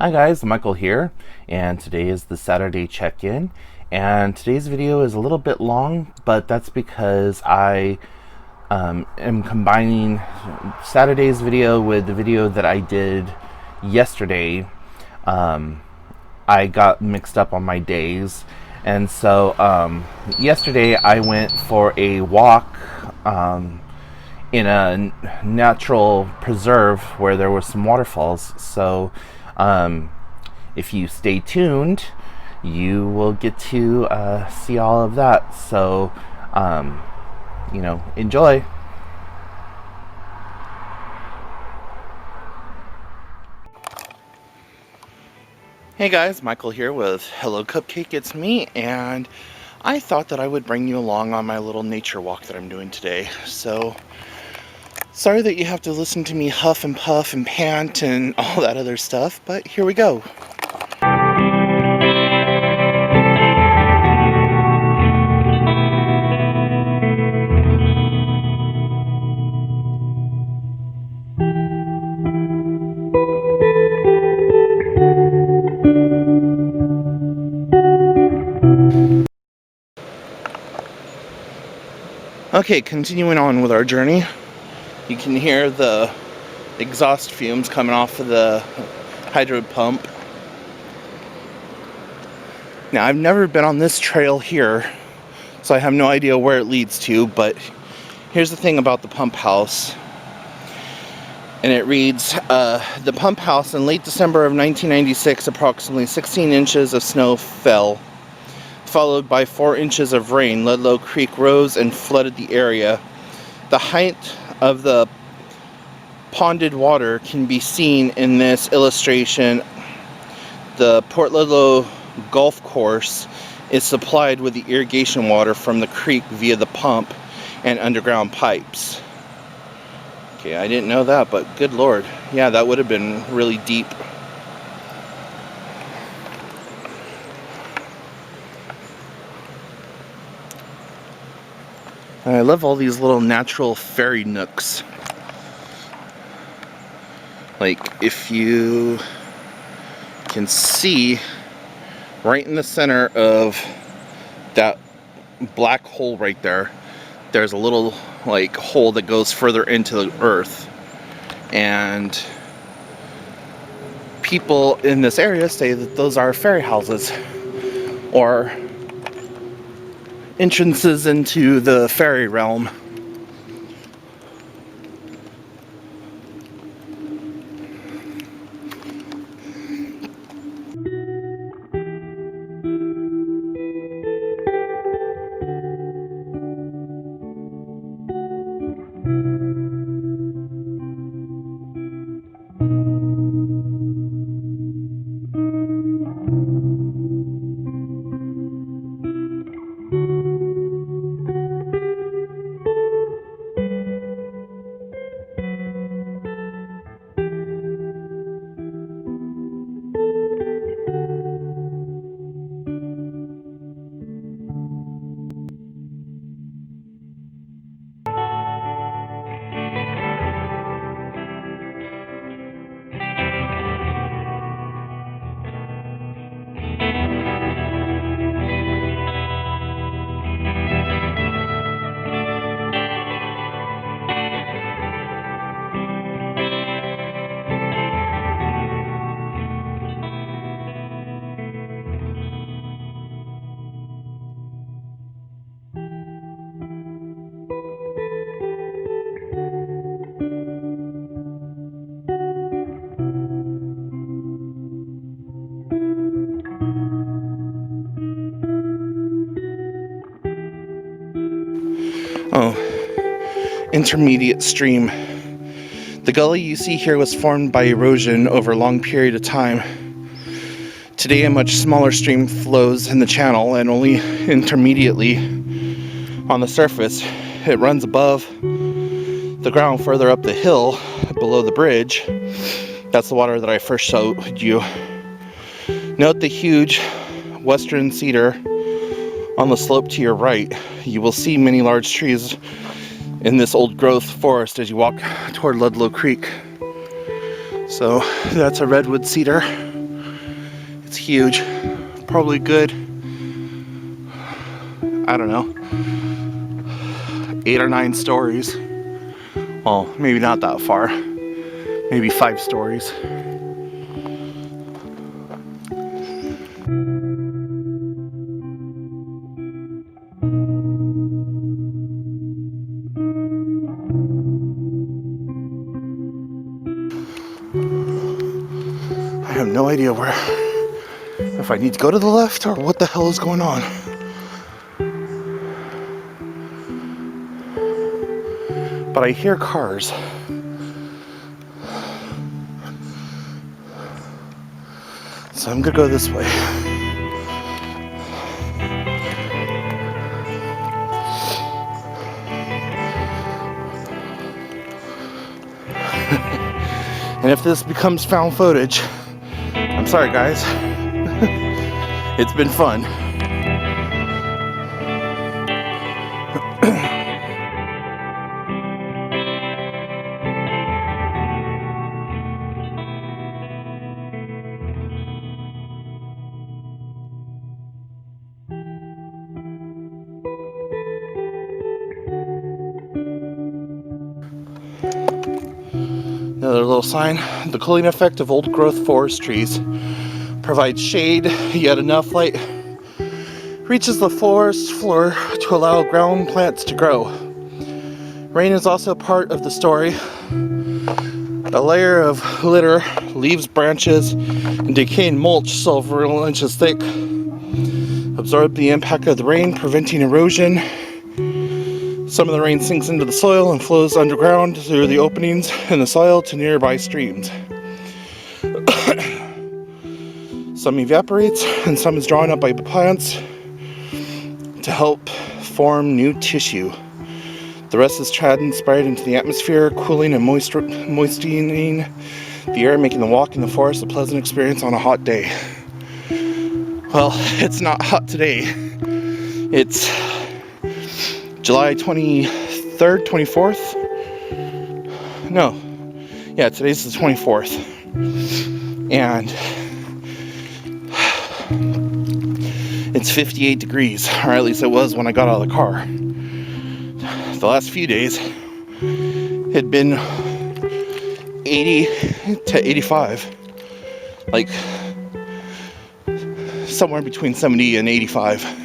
Hi guys, Michael here, and today is the Saturday check-in, and today's video is a little bit long, but that's because I am combining Saturday's video with the video that I did yesterday. I got mixed up on my days, and so yesterday I went for a walk in a natural preserve where there were some waterfalls. So if you stay tuned, you will get to see all of that. So enjoy. Hey guys, Michael here with Hello Cupcake, it's me, and I thought that I would bring you along on my little nature walk that I'm doing today. So sorry that you have to listen to me huff and puff and pant and all that other stuff, but here we go. Okay, continuing on with our journey. You can hear the exhaust fumes coming off of the hydro pump. Now, I've never been on this trail here, so I have no idea where it leads to, but here's the thing about the pump house. And it reads, the pump house in late December of 1996, approximately 16 inches of snow fell, followed by 4 inches of rain. Ludlow Creek rose and flooded the area. The height of the ponded water can be seen in this illustration. The Port Ludlow Golf Course is supplied with the irrigation water from the creek via the pump and underground pipes. Okay, I didn't know that, but good lord. Yeah, that would have been really deep. I love all these little natural fairy nooks. Like, if you can see right in the center of that black hole right there, there's a little like hole that goes further into the earth, and people in this area say that those are fairy houses or entrances into the fairy realm. Oh, intermediate stream. The gully you see here was formed by erosion over a long period of time. Today a much smaller stream flows in the channel, and only intermediately on the surface. It runs above the ground further up the hill below the bridge. That's the water that I first showed you. Note the huge western cedar on the slope to your right. You will see many large trees in this old growth forest as you walk toward Ludlow Creek. So that's a redwood cedar. It's huge. Probably good, I don't know, 8 or 9 stories. Well, maybe not that far. Maybe 5 stories. I have no idea where, if I need to go to the left or what the hell is going on. But I hear cars. So I'm gonna go this way. And if this becomes found footage, I'm sorry guys. It's been fun. Another little sign. The cooling effect of old growth forest trees provides shade, yet enough light reaches the forest floor to allow ground plants to grow. Rain is also part of the story. A layer of litter, leaves, branches, and decaying mulch several inches thick absorb the impact of the rain, preventing erosion. Some of the rain sinks into the soil and flows underground through the openings in the soil to nearby streams. Some evaporates and some is drawn up by plants to help form new tissue. The rest is transpired into the atmosphere, cooling and moistening the air, making the walk in the forest a pleasant experience on a hot day. Well, it's not hot today. It's July 23rd, 24th? No. Yeah, today's the 24th. And it's 58 degrees, or at least it was when I got out of the car. The last few days had been 80 to 85. Like somewhere between 70 and 85.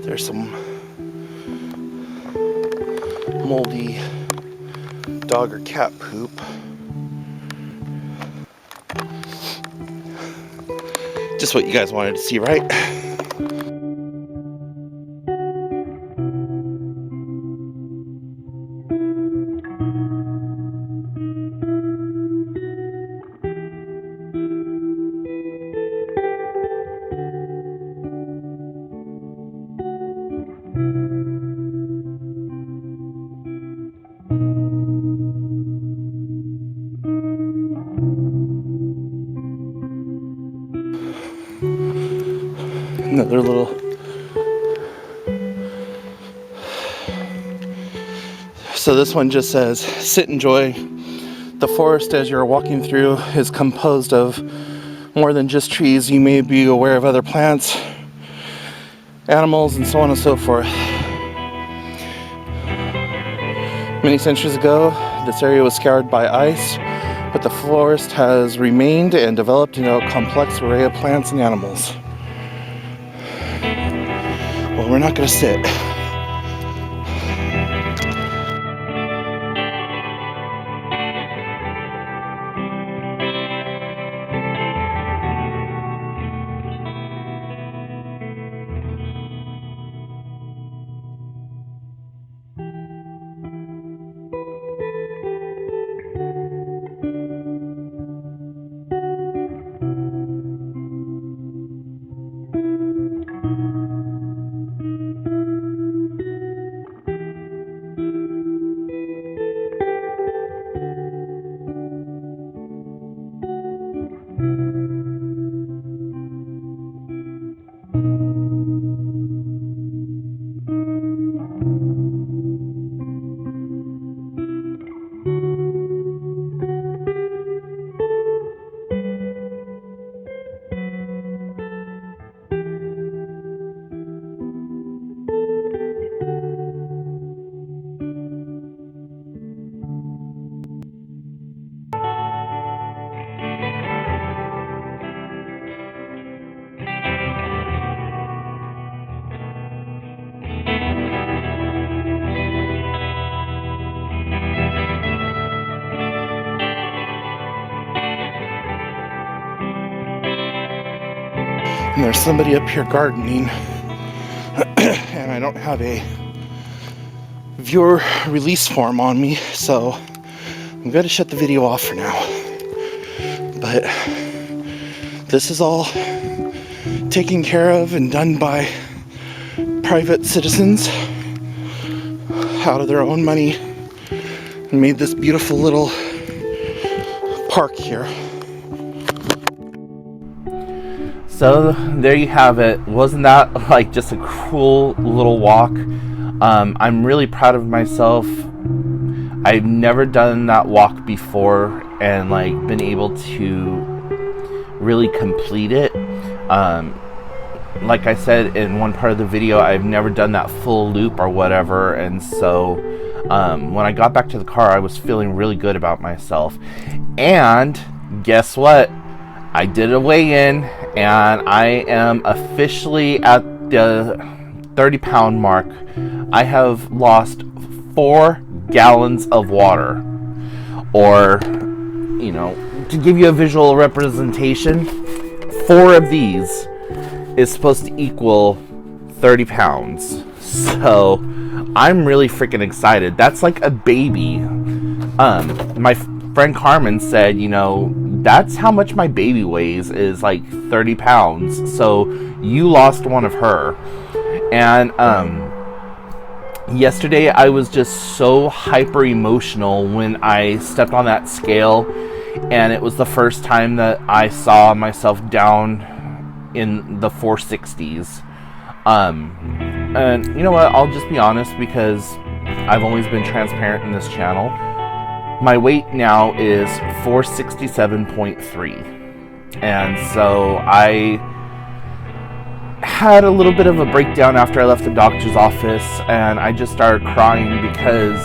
There's some moldy dog or cat poop. Just what you guys wanted to see, right? Another little. There's So this one just says, sit, enjoy. The forest as you're walking through is composed of more than just trees. You may be aware of other plants, animals, and so on and so forth. Many centuries ago, this area was scoured by ice, but the forest has remained and developed into a complex array of plants and animals. Well, we're not going to sit. And there's somebody up here gardening, and I don't have a viewer release form on me, so I'm going to shut the video off for now. But this is all taken care of and done by private citizens out of their own money, and made this beautiful little park here. So there you have it. Wasn't that like just a cool little walk? I'm really proud of myself. I've never done that walk before and like been able to really complete it. Like I said in one part of the video, I've never done that full loop or whatever, and so when I got back to the car, I was feeling really good about myself. And guess what? I did a weigh-in, and I am officially at the 30-pound mark. I have lost 4 gallons of water. Or, you know, to give you a visual representation, 4 of these is supposed to equal 30 pounds. So, I'm really freaking excited. That's like a baby. My friend Carmen said, you know, that's how much my baby weighs, is like 30 pounds. So you lost one of her. And yesterday I was just so hyper emotional when I stepped on that scale, and it was the first time that I saw myself down in the 460s. And you know what, I'll just be honest, because I've always been transparent in this channel. My weight now is 467.3, and so I had a little bit of a breakdown after I left the doctor's office, and I just started crying because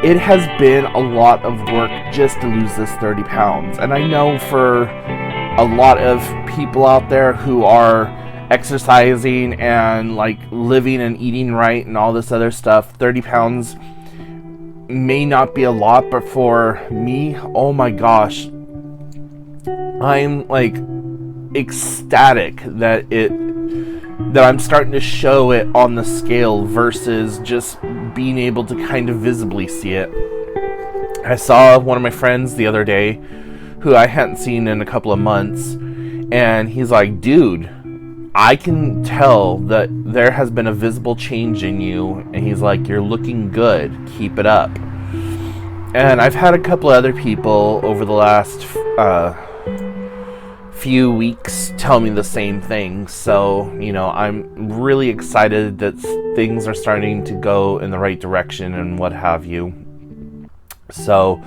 it has been a lot of work just to lose this 30 pounds. And I know for a lot of people out there who are exercising and like living and eating right and all this other stuff, 30 pounds may not be a lot, but for me, oh my gosh, I'm like ecstatic that I'm starting to show it on the scale versus just being able to kind of visibly see it. I saw one of my friends the other day who I hadn't seen in a couple of months, and he's like, dude, I can tell that there has been a visible change in you, and he's like, you're looking good, keep it up. And I've had a couple other people over the last few weeks tell me the same thing. So, you know, I'm really excited that things are starting to go in the right direction and what have you. So,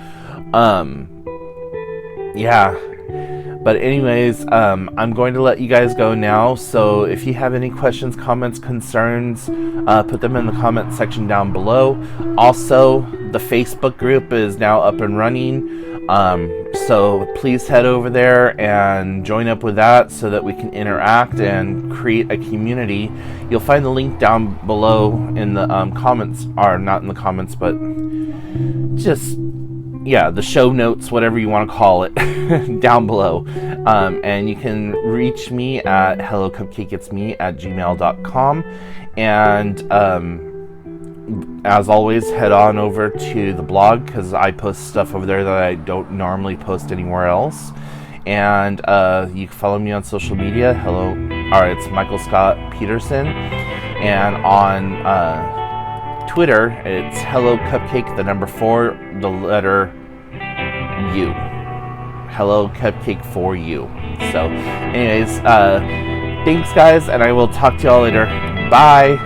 yeah. But anyways, I'm going to let you guys go now. So if you have any questions, comments, concerns, put them in the comment section down below. Also, the Facebook group is now up and running. So please head over there and join up with that so that we can interact and create a community. You'll find the link down below in the comments, or not in the comments, but just, yeah, the show notes, whatever you want to call it, down below. And you can reach me at hellocupcakeitsme@gmail.com. And as always, head on over to the blog, because I post stuff over there that I don't normally post anywhere else. And you can follow me on social media. It's Michael Scott Peterson. And on Twitter, it's Hello Cupcake, the number 4, the letter U. Hello Cupcake for you. So, anyways, thanks guys, and I will talk to y'all later. Bye.